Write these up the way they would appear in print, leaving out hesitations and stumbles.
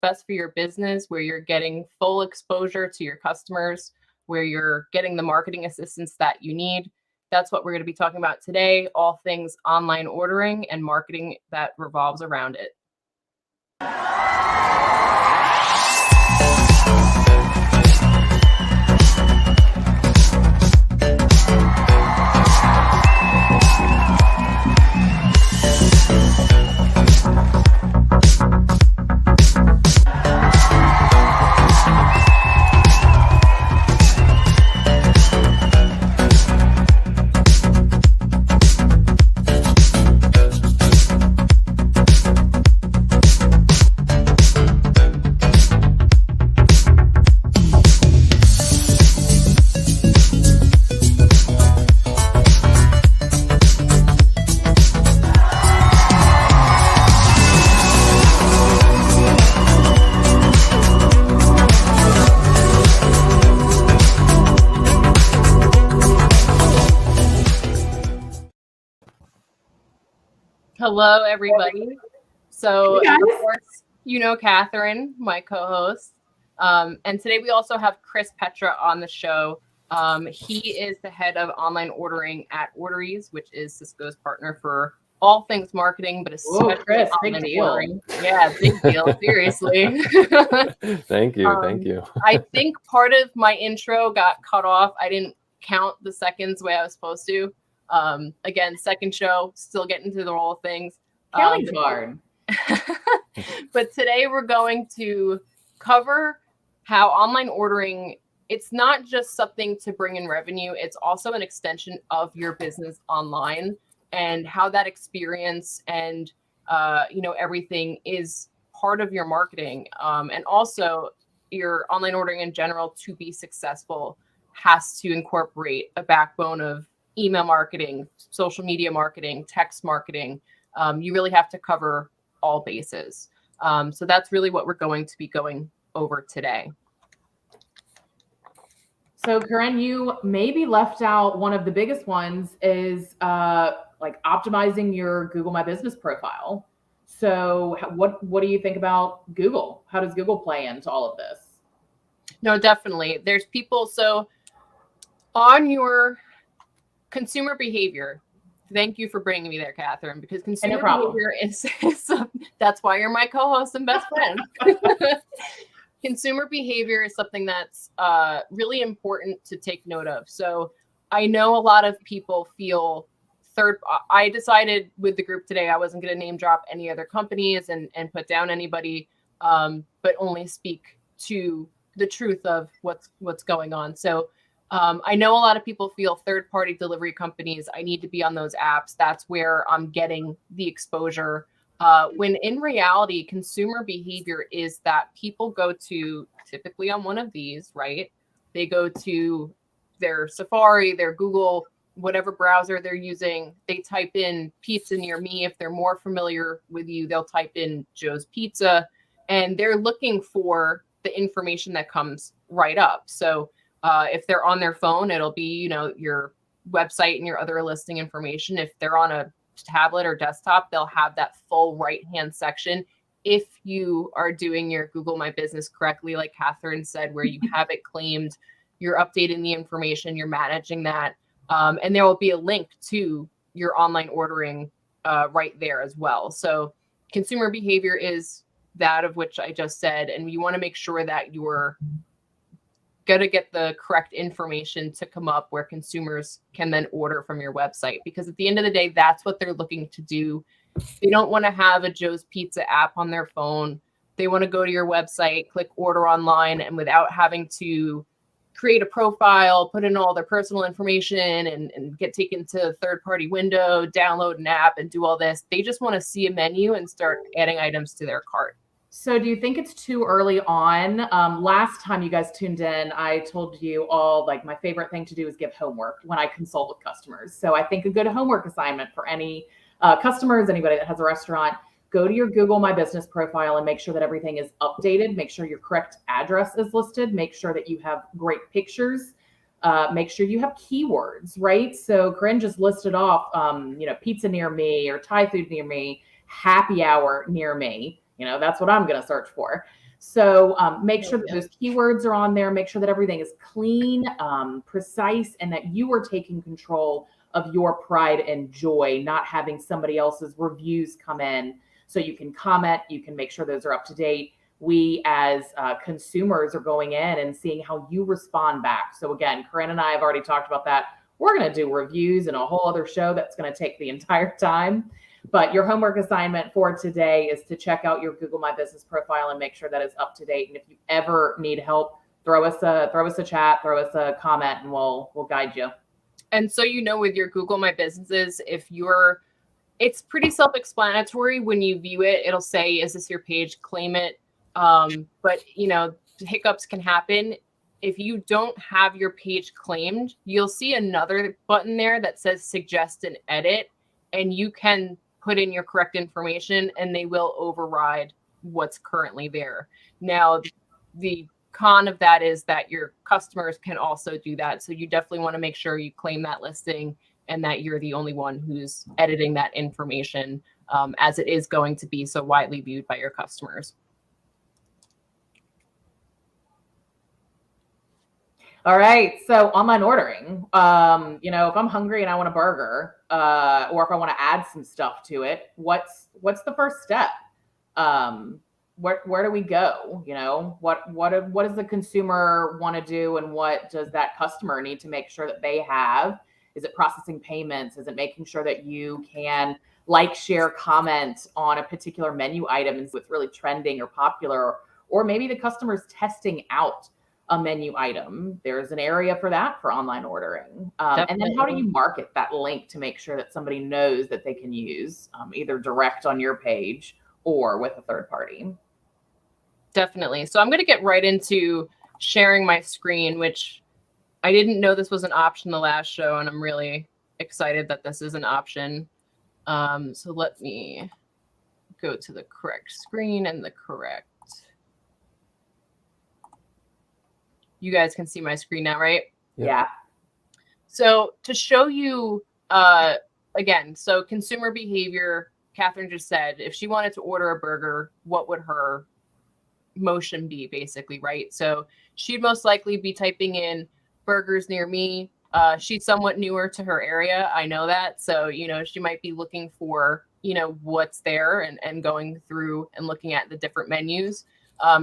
best for your business, where you're getting full exposure to your customers, where you're getting the marketing assistance that you need. That's what we're going to be talking about today, all things online ordering and marketing that revolves around it. Hello, everybody. So, of course, you know Catherine, my co-host. And today we also have Chris Petra on the show. He is the head of online ordering at Orderies, which is Cisco's partner for all things marketing, but especially Chris, online big deal. ordering. Yeah, big deal. Seriously. Thank you. Thank you. I think part of my intro got cut off. I didn't count the seconds the way I was supposed to. Again, second show, still getting to the roll of things. Counting's hard. But today we're going to cover how online ordering, it's not just something to bring in revenue, it's also an extension of your business online, and how that experience and everything is part of your marketing. And also your online ordering in general, to be successful, has to incorporate a backbone of email marketing, social media marketing, text marketing. You really have to cover all bases. So that's really what we're going to be going over today. So Corinne, you maybe left out one of the biggest ones is like optimizing your Google My Business profile. So what do you think about Google? How does Google play into all of this? No, definitely. There's people. So on your consumer behavior, thank you for bringing me there, Catherine, because consumer behavior is that's why you're my co-host and best friend. Consumer behavior is something that's really important to take note of. So I know a lot of people feel I decided with the group today I wasn't going to name drop any other companies and put down anybody, but only speak to the truth of what's going on. So I know a lot of people feel third-party delivery companies, I need to be on those apps. That's where I'm getting the exposure. When in reality, consumer behavior is that people go to, typically on one of these, right? They go to their Safari, their Google, whatever browser they're using. They type in pizza near me. If they're more familiar with you, they'll type in Joe's Pizza, and they're looking for the information that comes right up. So if they're on their phone, it'll be, your website and your other listing information. If they're on a tablet or desktop, they'll have that full right-hand section. If you are doing your Google My Business correctly, like Catherine said, where you have it claimed, you're updating the information, you're managing that. And there will be a link to your online ordering right there as well. So consumer behavior is that of which I just said, and you want to make sure that you're going to get the correct information to come up where consumers can then order from your website. Because at the end of the day, that's what they're looking to do. They don't want to have a Joe's Pizza app on their phone. They want to go to your website, click order online, and without having to create a profile, put in all their personal information and get taken to a third-party window, download an app and do all this. They just want to see a menu and start adding items to their cart. So do you think it's too early on? Last time you guys tuned in, I told you all, like, my favorite thing to do is give homework when I consult with customers. So I think a good homework assignment for any customers, anybody that has a restaurant, go to your Google My Business profile and make sure that everything is updated. Make sure your correct address is listed. Make sure that you have great pictures. Make sure you have keywords, right? So Corinne just listed off, pizza near me or Thai food near me, happy hour near me. That's what I'm going to search for. So make sure that those keywords are on there. Make sure that everything is clean, precise, and that you are taking control of your pride and joy, not having somebody else's reviews come in. So you can comment, you can make sure those are up to date. We as consumers are going in and seeing how you respond back. So again, Corinne and I have already talked about that. We're going to do reviews and a whole other show that's going to take the entire time. But your homework assignment for today is to check out your Google My Business profile and make sure that it's up to date. And if you ever need help, throw us a chat, throw us a comment, and we'll guide you. And so, with your Google My Businesses, it's pretty self-explanatory. When you view it, it'll say, is this your page? Claim it. But hiccups can happen. If you don't have your page claimed, you'll see another button there that says suggest and edit, and you can put in your correct information and they will override what's currently there. Now, the con of that is that your customers can also do that. So you definitely want to make sure you claim that listing and that you're the only one who's editing that information, as it is going to be so widely viewed by your customers. All right. So online ordering, if I'm hungry and I want a burger, or if I want to add some stuff to it, what's the first step? Where do we go? What does the consumer want to do, and what does that customer need to make sure that they have? Is it processing payments? Is it making sure that you can like, share, comment on a particular menu item and what's really trending or popular, or maybe the customer's testing out a menu item? There's an area for that for online ordering. And then how do you market that link to make sure that somebody knows that they can use either direct on your page or with a third party? Definitely. So I'm going to get right into sharing my screen, which I didn't know this was an option the last show, and I'm really excited that this is an option. So let me go to the correct screen and the correct. You guys can see my screen now, right? Yeah. So to show you, again, so consumer behavior, Catherine just said, if she wanted to order a burger, what would her motion be, basically, right? So she'd most likely be typing in burgers near me. She's somewhat newer to her area. I know that. So, she might be looking for, what's there and going through and looking at the different menus.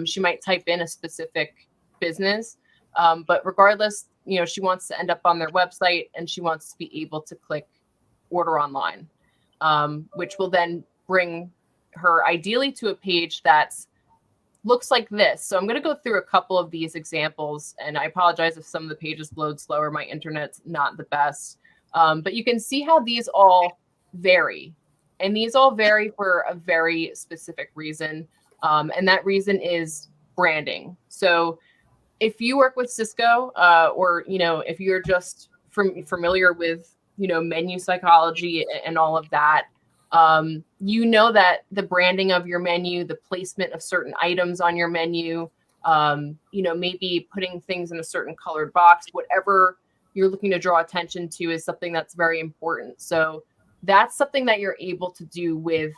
She might type in a specific business. But regardless, she wants to end up on their website and she wants to be able to click order online, which will then bring her ideally to a page that's looks like this. So I'm going to go through a couple of these examples, and I apologize if some of the pages load slower. My internet's not the best. But you can see how these all vary. And these all vary for a very specific reason. And that reason is branding. So if you work with Cisco, or, if you're just familiar with, menu psychology and all of that, that the branding of your menu, the placement of certain items on your menu, maybe putting things in a certain colored box, whatever you're looking to draw attention to is something that's very important. So that's something that you're able to do with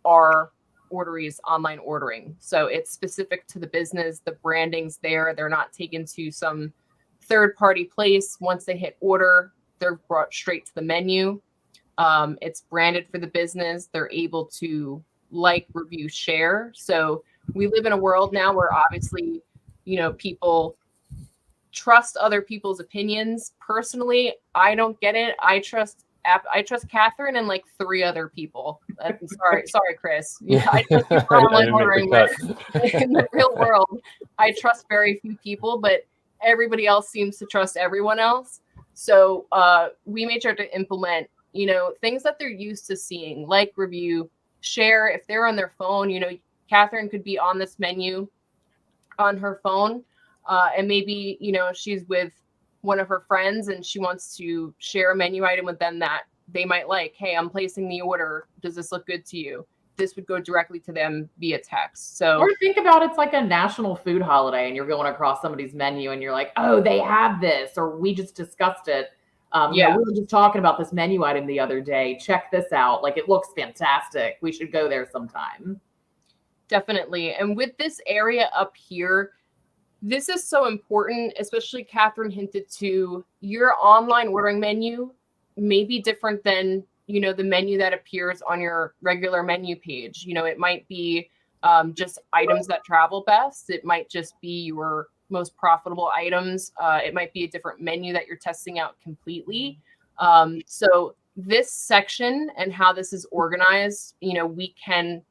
our Orderies online ordering. So it's specific to the business. The branding's there. They're not taken to some third-party place. Once they hit order, they're brought straight to the menu. It's branded for the business. They're able to like, review, share. So we live in a world now where obviously, people trust other people's opinions. Personally, I don't get it. I trust Catherine and like 3 other people. Sorry, Chris. I trust you for online ordering, but in the real world, I trust very few people, but everybody else seems to trust everyone else. So we made sure to implement, things that they're used to seeing, like, review, share. If they're on their phone, Catherine could be on this menu on her phone, and maybe, she's with one of her friends and she wants to share a menu item with them that they might like. Hey, I'm placing the order. Does this look good to you? This would go directly to them via text. So, or think about it's like a national food holiday and you're going across somebody's menu and you're like, oh, they have this, or we just discussed it. We were just talking about this menu item the other day. Check this out. Like, it looks fantastic. We should go there sometime. Definitely. And with this area up here, this is so important, especially Catherine hinted to, your online ordering menu may be different than, the menu that appears on your regular menu page. It might be just items that travel best. It might just be your most profitable items. It might be a different menu that you're testing out completely. So this section and how this is organized, we can,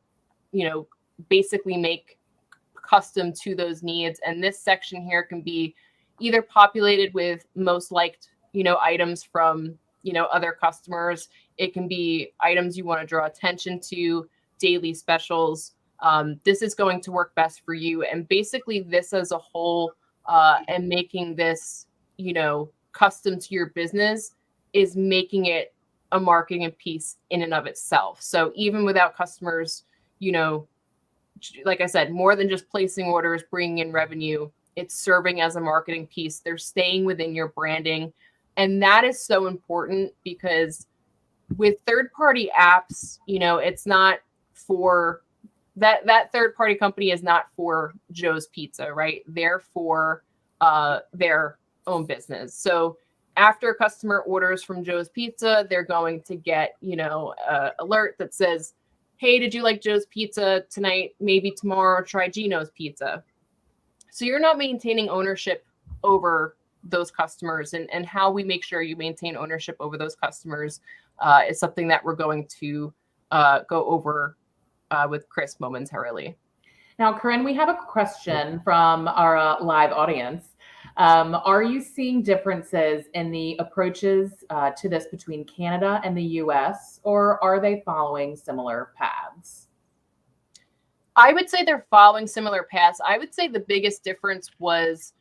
basically make custom to those needs. And this section here can be either populated with most liked, items from, other customers. It can be items you want to draw attention to, daily specials. This is going to work best for you. And basically this as a whole, and making this, custom to your business is making it a marketing piece in and of itself. So even without customers, like I said, more than just placing orders, bringing in revenue, it's serving as a marketing piece. They're staying within your branding. And that is so important because with third-party apps, it's not for that third-party company is not for Joe's Pizza, right? They're for their own business. So after a customer orders from Joe's Pizza, they're going to get, alert that says, hey, did you like Joe's Pizza tonight? Maybe tomorrow try Gino's Pizza. So you're not maintaining ownership over those customers, and how we make sure you maintain ownership over those customers is something that we're going to go over with Chris momentarily. Now, Corinne, we have a question from our live audience. Are you seeing differences in the approaches to this between Canada and the US, or are they following similar paths? I would say they're following similar paths. I would say the biggest difference was,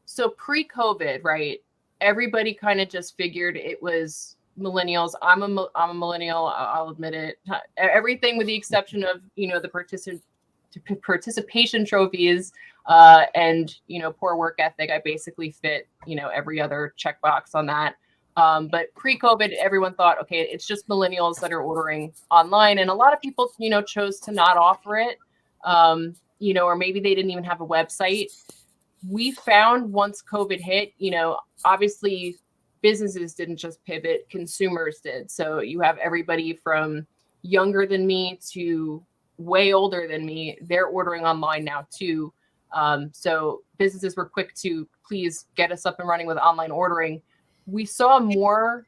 so pre-COVID, right? Everybody kind of just figured it was millennials. I'm a millennial. I'll admit it. Everything with the exception of, the participation trophies and poor work ethic. I basically fit every other checkbox on that. But pre-COVID, everyone thought, okay, it's just millennials that are ordering online, and a lot of people chose to not offer it, or maybe they didn't even have a website. We found once COVID hit, obviously businesses didn't just pivot, consumers did. So you have everybody from younger than me to way older than me. They're ordering online now too. So businesses were quick to please get us up and running with online ordering. We saw more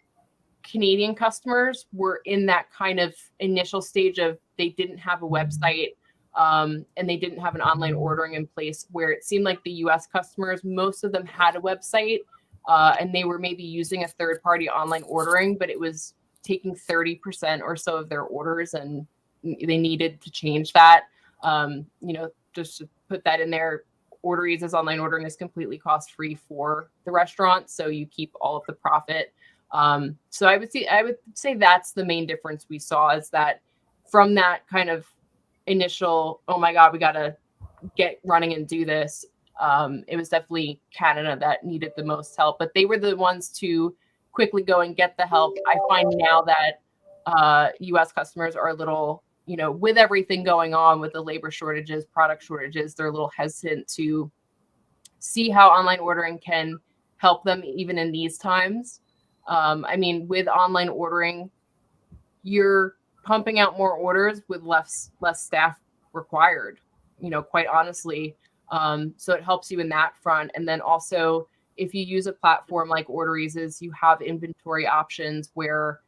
Canadian customers were in that kind of initial stage of they didn't have a website and they didn't have an online ordering in place, where it seemed like the US customers, most of them had a website and they were maybe using a third-party online ordering, but it was taking 30% or so of their orders, and they needed to change that. Just to put that in there, Orderease's online ordering is completely cost-free for the restaurant, so you keep all of the profit. So I would say that's the main difference we saw, is that from that kind of initial, oh my God, we got to get running and do this. It was definitely Canada that needed the most help, but they were the ones to quickly go and get the help. I find now that US customers are a little, with everything going on with the labor shortages, product shortages, they're a little hesitant to see how online ordering can help them even in these times. With online ordering, you're pumping out more orders with less staff required, quite honestly. So it helps you in that front. And then also, if you use a platform like Orderease's, you have inventory options where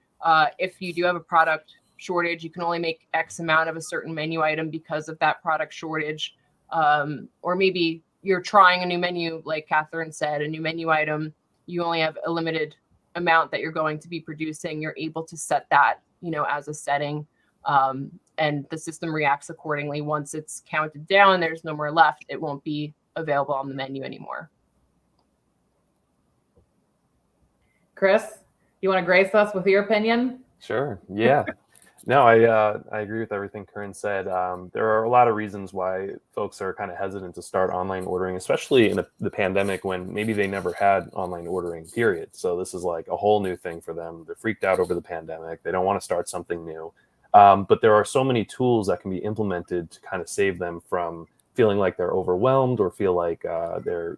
if you do have a product shortage, you can only make X amount of a certain menu item because of that product shortage. Or maybe you're trying a new menu, like Catherine said, a new menu item, you only have a limited amount that you're going to be producing. You're able to set that, as a setting. And the system reacts accordingly. Once it's counted down, there's no more left, it won't be available on the menu anymore. Chris, you want to grace us with your opinion? Sure. Yeah. No, I agree with everything Corinne said. There are a lot of reasons why folks are kind of hesitant to start online ordering, especially in the pandemic, when maybe they never had online ordering, period. So this is like a whole new thing for them. They're freaked out over the pandemic. They don't want to start something new. But there are so many tools that can be implemented to kind of save them from feeling like they're overwhelmed or feel like they're,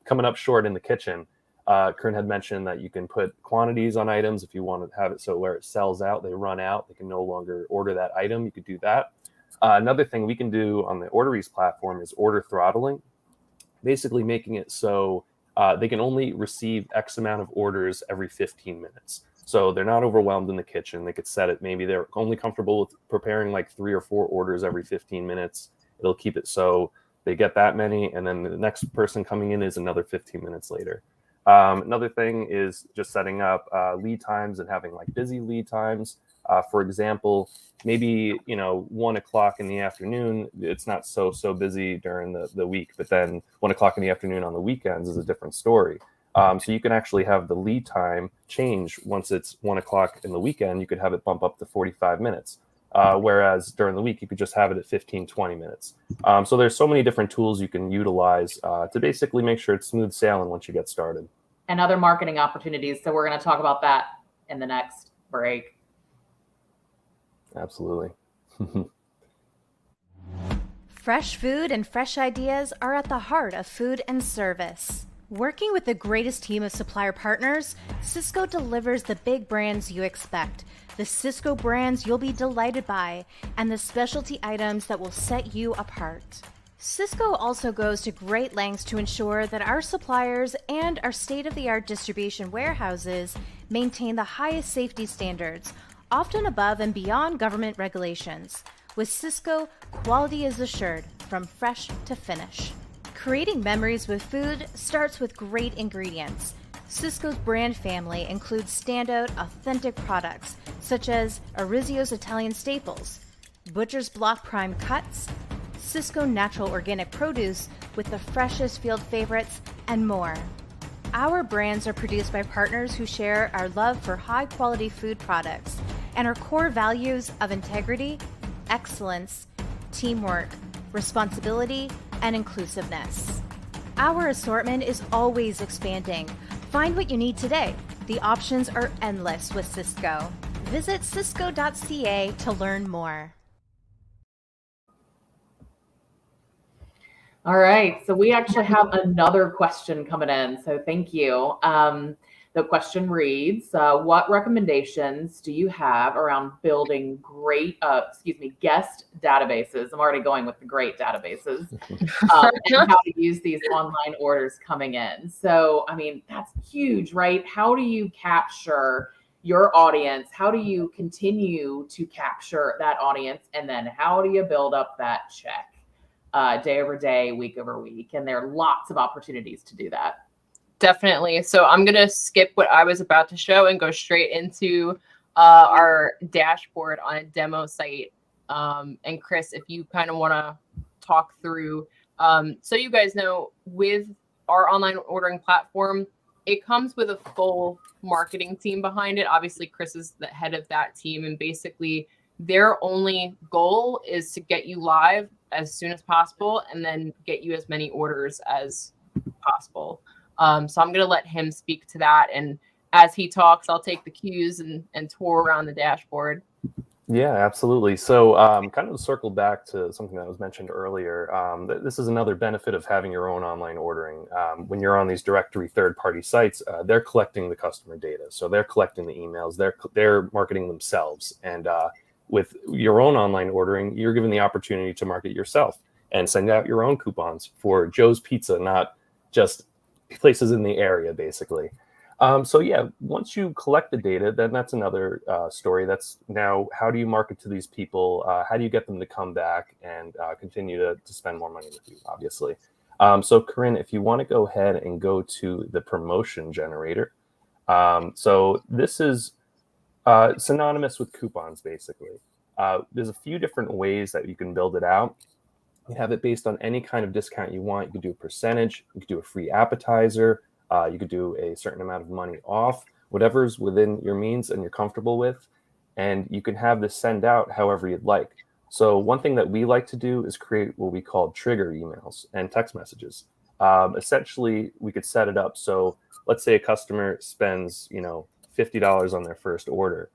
coming up short in the kitchen. Kern had mentioned that you can put quantities on items if you want to have it so where it sells out, they run out, they can no longer order that item. You could do that. Another thing we can do on the Orderies platform is order throttling, basically making it so they can only receive X amount of orders every 15 minutes. So they're not overwhelmed in the kitchen. They could set it. Maybe they're only comfortable with preparing like 3 or 4 orders every 15 minutes. It'll keep it so they get that many. And then the next person coming in is another 15 minutes later. Another thing is just setting up lead times and having like busy lead times. For example, maybe 1 o'clock in the afternoon, it's not so busy during the week, but then 1 o'clock in the afternoon on the weekends is a different story. So you can actually have the lead time change once it's 1 o'clock in the weekend. You could have it bump up to 45 minutes. Whereas during the week, you could just have it at 15, 20 minutes. So there's so many different tools you can utilize to basically make sure it's smooth sailing once you get started. And other marketing opportunities. So we're going to talk about that in the next break. Absolutely. Fresh food and fresh ideas are at the heart of food and service. Working with the greatest team of supplier partners, Sysco delivers the big brands you expect, the Sysco brands you'll be delighted by, and the specialty items that will set you apart. Sysco also goes to great lengths to ensure that our suppliers and our state-of-the-art distribution warehouses maintain the highest safety standards, often above and beyond government regulations. With Sysco, quality is assured from fresh to finish. Creating memories with food starts with great ingredients. Sysco's brand family includes standout, authentic products such as Orizio's Italian staples, Butcher's Block Prime cuts, Sysco natural organic produce with the freshest field favorites, and more. Our brands are produced by partners who share our love for high-quality food products and our core values of integrity, excellence, teamwork, responsibility, and inclusiveness. Our assortment is always expanding. Find what you need today. The options are endless with Sysco. Visit sysco.ca to learn more. All right, so we actually have another question coming in, so thank you. The question reads, what recommendations do you have around building guest databases? I'm already going with the great databases, and how to use these online orders coming in. So, I mean, that's huge, right? How do you capture your audience? How do you continue to capture that audience? And then how do you build up that check? Day over day, week over week. And there are lots of opportunities to do that. Definitely. So I'm going to skip what I was about to show and go straight into our dashboard on a demo site. And Chris, if you kind of want to talk through, so you guys know, with our online ordering platform, it comes with a full marketing team behind it. Obviously, Chris is the head of that team, and basically their only goal is to get you live as soon as possible and then get you as many orders as possible. So I'm going to let him speak to that. And as he talks, I'll take the cues and tour around the dashboard. Yeah, absolutely. So kind of circle back to something that was mentioned earlier. This is another benefit of having your own online ordering. When you're on these directory third-party sites, they're collecting the customer data. So they're collecting the emails. They're marketing themselves. And with your own online ordering, you're given the opportunity to market yourself and send out your own coupons for Joe's Pizza, not just places in the area, basically. So yeah, once you collect the data, then that's another story. That's now, how do you market to these people? How do you get them to come back and continue to spend more money with you, obviously? So Corinne, if you want to go ahead and go to the promotion generator. So this is synonymous with coupons, basically. There's a few different ways that you can build it out. You have it based on any kind of discount you want. You could do a percentage, you could do a free appetizer, you could do a certain amount of money off, whatever's within your means and you're comfortable with. And you can have this send out however you'd like. So one thing that we like to do is create what we call trigger emails and text messages. Essentially, we could set it up. So let's say a customer spends, $50 on their first order.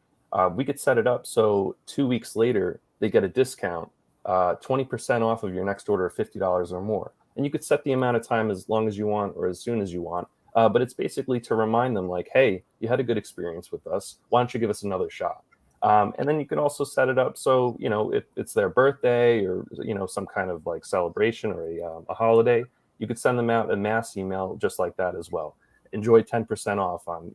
We could set it up so 2 weeks later they get a discount, 20% off of your next order of $50 or more. And you could set the amount of time as long as you want or as soon as you want. But it's basically to remind them like, hey, you had a good experience with us. Why don't you give us another shot? And then you can also set it up so, it's their birthday or, some kind of like celebration or a holiday. You could send them out a mass email just like that as well. Enjoy 10% off on,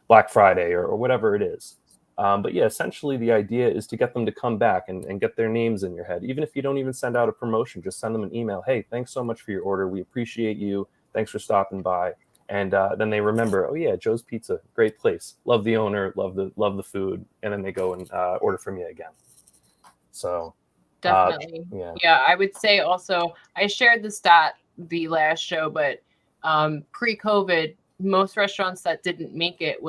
Black Friday or whatever it is. But yeah, essentially the idea is to get them to come back and get their names in your head. Even if you don't even send out a promotion, just send them an email. Hey, thanks so much for your order. We appreciate you. Thanks for stopping by. And then they remember, oh yeah, Joe's Pizza, great place. Love the owner, love the food. And then they go and order from you again. So definitely. Yeah, I would say also, I shared the stat the last show, but pre-COVID, most restaurants that didn't make it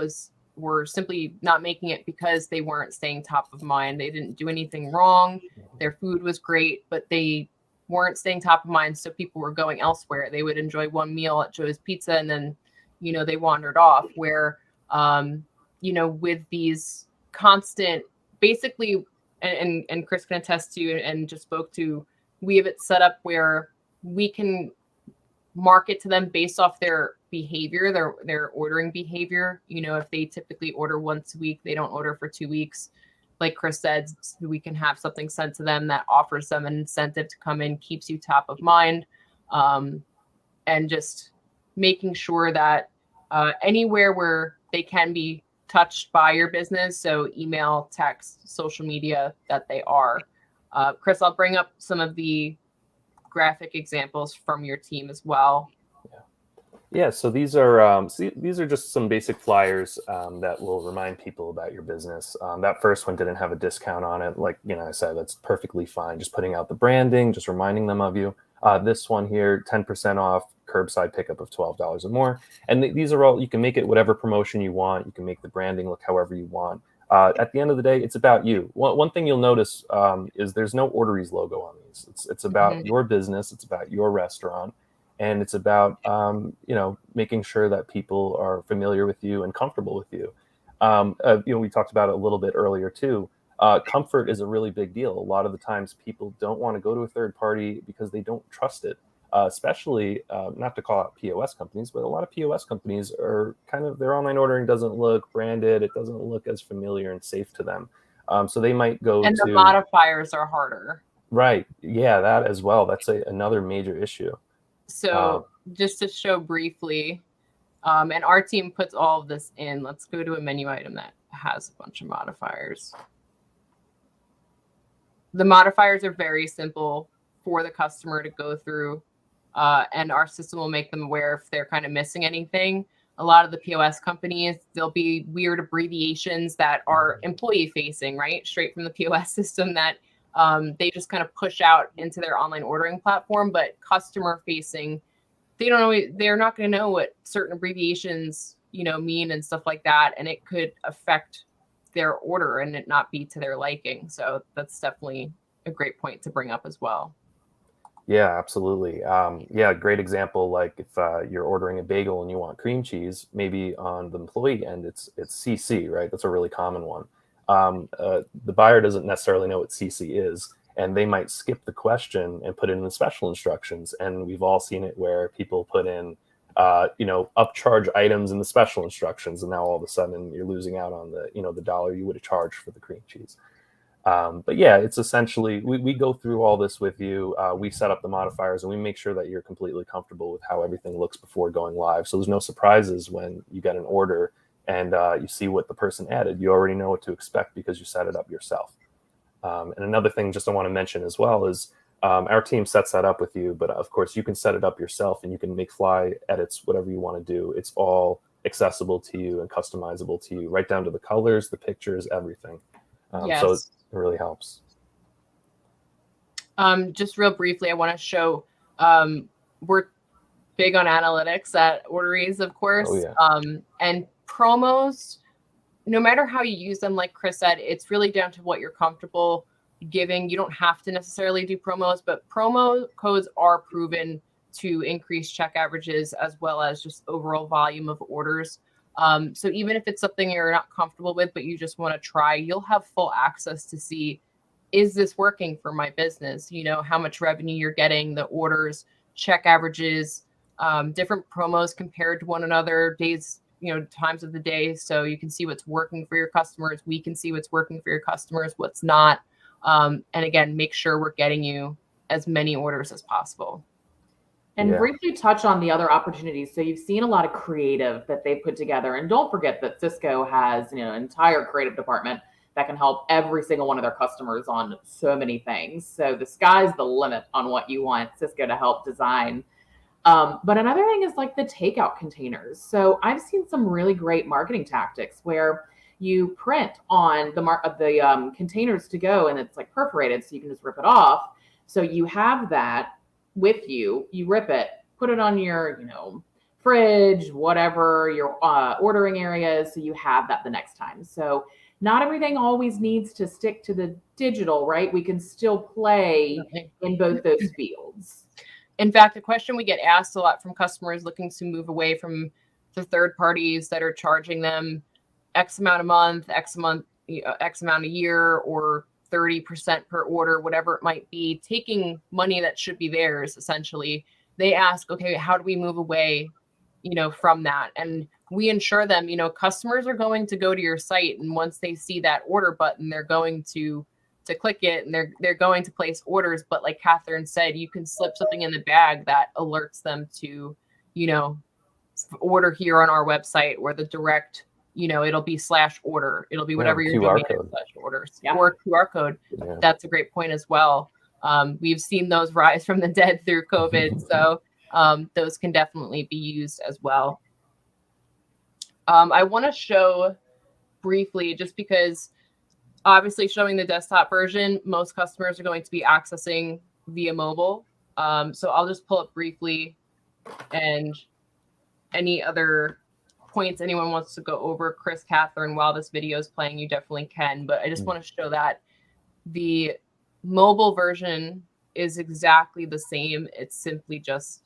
were simply not making it because they weren't staying top of mind. They didn't do anything wrong. Their food was great, but they weren't staying top of mind. So people were going elsewhere. They would enjoy one meal at Joe's Pizza and then, they wandered off where, with these constant, basically, and Chris can attest to and just spoke to, we have it set up where we can market to them based off their behavior, their ordering behavior. If they typically order once a week, they don't order for 2 weeks. Like Chris said, we can have something sent to them that offers them an incentive to come in, keeps you top of mind, and just making sure that anywhere where they can be touched by your business, so email, text, social media, that they are. Chris, I'll bring up some of the graphic examples from your team as well. Yeah, so these are just some basic flyers that will remind people about your business. That first one didn't have a discount on it. Like I said, that's perfectly fine. Just putting out the branding, just reminding them of you. This one here, 10% off, curbside pickup of $12 or more. And these are all, you can make it whatever promotion you want. You can make the branding look however you want. At the end of the day, it's about you. One thing you'll notice is there's no Orderies logo on these. It's about your business. It's about your restaurant. And it's about, making sure that people are familiar with you and comfortable with you. We talked about it a little bit earlier too. Comfort is a really big deal. A lot of the times people don't want to go to a third party because they don't trust it, especially not to call out POS companies, but a lot of POS companies are their online ordering doesn't look branded. It doesn't look as familiar and safe to them. So they might go and the modifiers are harder. Right. Yeah, that as well. That's another major issue. So just to show briefly, and our team puts all of this in. Let's go to a menu item that has a bunch of modifiers. The modifiers are very simple for the customer to go through, and our system will make them aware if they're kind of missing anything. A lot of the POS companies, there'll be weird abbreviations that are employee facing, right? Straight from the POS system that they just kind of push out into their online ordering platform, but customer facing, they're not going to know what certain abbreviations, mean and stuff like that. And it could affect their order and it not be to their liking. So that's definitely a great point to bring up as well. Yeah, absolutely. Great example. Like if you're ordering a bagel and you want cream cheese, maybe on the employee end, it's CC, right? That's a really common one. The buyer doesn't necessarily know what CC is, and they might skip the question and put it in the special instructions. And we've all seen it where people put in, upcharge items in the special instructions, and now all of a sudden you're losing out on the dollar you would have charged for the cream cheese. But yeah, it's essentially, we go through all this with you. We set up the modifiers and we make sure that you're completely comfortable with how everything looks before going live. So there's no surprises when you get an order and you see what the person added. You already know what to expect because you set it up yourself. And another thing just I want to mention as well is our team sets that up with you, but of course you can set it up yourself and you can make fly edits, whatever you want to do. It's all accessible to you and customizable to you, right down to the colors, the pictures, everything. Yes. So it really helps. Just real briefly, I want to show we're big on analytics at Orderies, of course. Oh, yeah. And promos, no matter how you use them, like Chris said, it's really down to what you're comfortable giving. You don't have to necessarily do promos, but promo codes are proven to increase check averages as well as just overall volume of orders. So even if it's something you're not comfortable with, but you just want to try, you'll have full access to see, is this working for my business? You know, how much revenue you're getting, the orders, check averages, different promos compared to one another, days, you know, times of the day. So you can see what's working for your customers. We can see what's working for your customers, what's not. And again, make sure we're getting you as many orders as possible. And briefly touch on the other opportunities. So you've seen a lot of creative that they put together. And don't forget that Cisco has, you know, an entire creative department that can help every single one of their customers on so many things. So the sky's the limit on what you want Cisco to help design. But another thing is like the takeout containers. So I've seen some really great marketing tactics where you print on the containers to go, and it's like perforated, so you can just rip it off. So you have that with you. You rip it, put it on your, you know, fridge, whatever your ordering area is, so you have that the next time. So not everything always needs to stick to the digital, right? We can still play in both those fields. In fact, a question we get asked a lot from customers looking to move away from the third parties that are charging them X amount a month, X amount a year, or 30% per order, whatever it might be, taking money that should be theirs, essentially. They ask, okay, how do we move away, you know, from that? And we ensure them, you know, customers are going to go to your site, and once they see that order button, they're going to click it, and they're going to place orders. But like Catherine said, you can slip something in the bag that alerts them to, you know, order here on our website, or the direct, you know, it'll be /order. It'll be whatever your domain /orders or QR code. Yeah. That's a great point as well. We've seen those rise from the dead through COVID. So those can definitely be used as well. I want to show briefly, just because obviously showing the desktop version, most customers are going to be accessing via mobile. So I'll just pull up briefly, and any other points anyone wants to go over, Chris, Catherine, while this video is playing, you definitely can. But I just want to show that the mobile version is exactly the same. It's simply just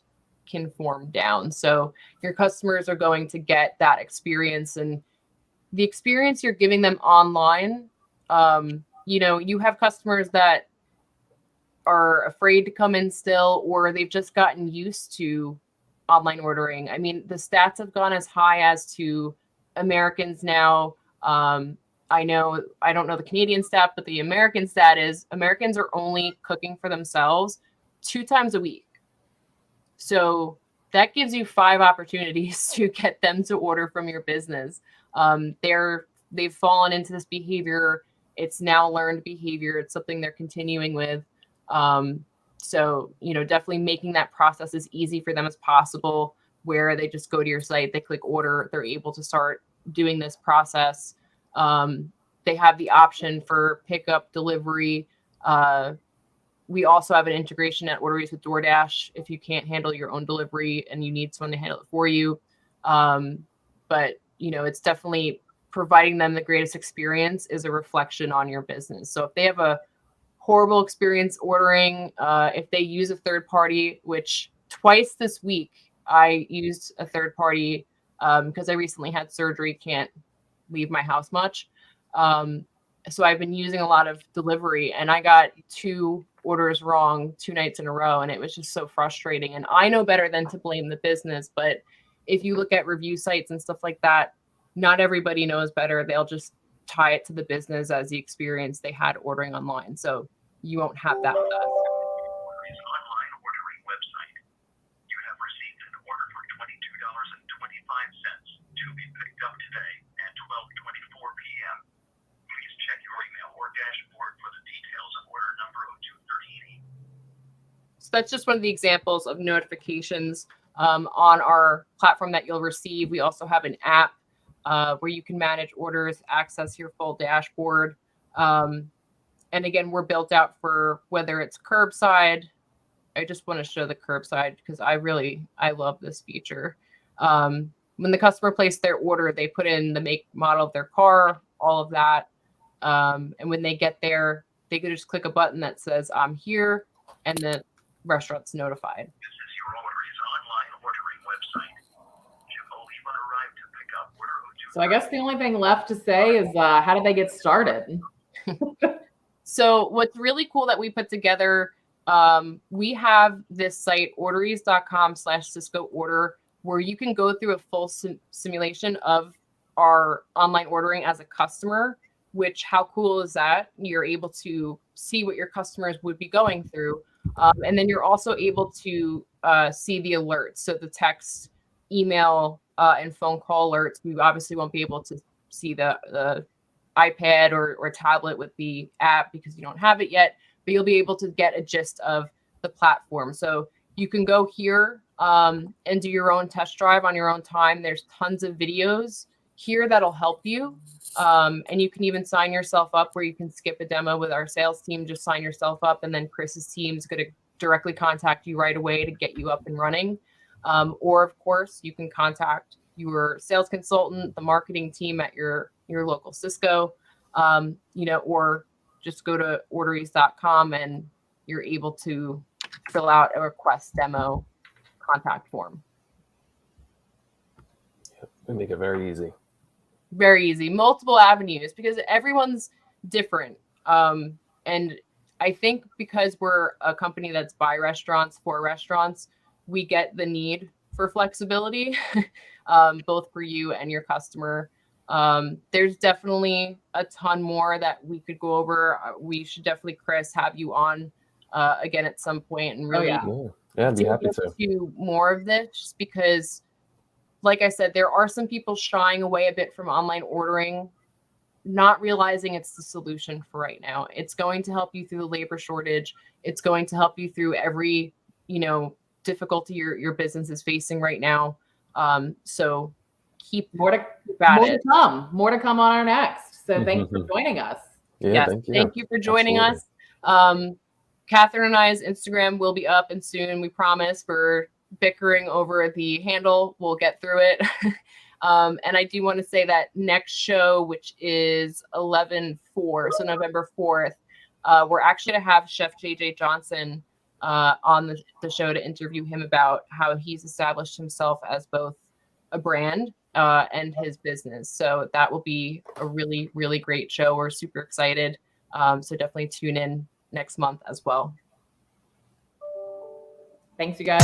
conformed down. So your customers are going to get that experience, and the experience you're giving them online. You know, you have customers that are afraid to come in still, or they've just gotten used to online ordering. I mean, the stats have gone as high as to Americans now. I don't know the Canadian stat, but the American stat is Americans are only cooking for themselves 2 times a week. So that gives you 5 opportunities to get them to order from your business. They've fallen into this behavior. It's now learned behavior. It's something they're continuing with. So, you know, definitely making that process as easy for them as possible, where they just go to your site, they click order, they're able to start doing this process. They have the option for pickup, delivery. We also have an integration at Orderies with DoorDash if you can't handle your own delivery and you need someone to handle it for you. But, you know, it's definitely providing them the greatest experience is a reflection on your business. So if they have a horrible experience ordering, if they use a third party, which twice this week I used a third party because I recently had surgery, can't leave my house much. So I've been using a lot of delivery, and I got 2 orders wrong 2 nights in a row, and it was just so frustrating. And I know better than to blame the business, but if you look at review sites and stuff like that, not everybody knows better. They'll just tie it to the business as the experience they had ordering online. So you won't have that with us. Online ordering website. You have received an order for $22.25 to be picked up today at 12:24 p.m. Please check your email or dashboard for the details of order number 0238. So that's just one of the examples of notifications on our platform that you'll receive. We also have an app where you can manage orders, access your full dashboard. And again, we're built out for whether it's curbside. I just want to show the curbside because I love this feature. When the customer placed their order, they put in the make, model of their car, all of that. And when they get there, they could just click a button that says, I'm here, and the restaurant's notified. This is your Orderies online ordering website. Ship only when arrived to pick up order So I guess the only thing left to say is how did they get started? So what's really cool that we put together, we have this site, orderies.com/Cisco order, where you can go through a full simulation of our online ordering as a customer, which how cool is that? You're able to see what your customers would be going through. And then you're also able to see the alerts. So the text, email, and phone call alerts. We obviously won't be able to see the iPad or tablet with the app because you don't have it yet, but you'll be able to get a gist of the platform. So you can go here and do your own test drive on your own time. There's tons of videos here that'll help you. And you can even sign yourself up where you can skip a demo with our sales team. Just sign yourself up, and then Chris's team is going to directly contact you right away to get you up and running. Or of course, you can contact your sales consultant, the marketing team at your local Cisco, or just go to orderies.com and you're able to fill out a request demo contact form. We make it very easy. Very easy. Multiple avenues because everyone's different. And I think because we're a company that's by restaurants for restaurants, we get the need for flexibility, both for you and your customer. There's definitely a ton more that we could go over. We should definitely, Chris, have you on again at some point and really I'd be happy to do more of this, just because, like I said, there are some people shying away a bit from online ordering, not realizing it's the solution for right now. It's going to help you through the labor shortage. It's going to help you through every, difficulty your business is facing right now. So keep more to come on our next. So thanks for joining us. Yeah, yes, thank you for joining us. Catherine and I's Instagram will be up and soon. We promise. We're bickering over the handle. We'll get through it. And I do want to say that next show, which is 11/4, so November 4th, we're actually going to have Chef JJ Johnson on the show to interview him about how he's established himself as both a brand and his business. So that will be a really, really great show. We're super excited. So definitely tune in next month as well. Thanks, you guys.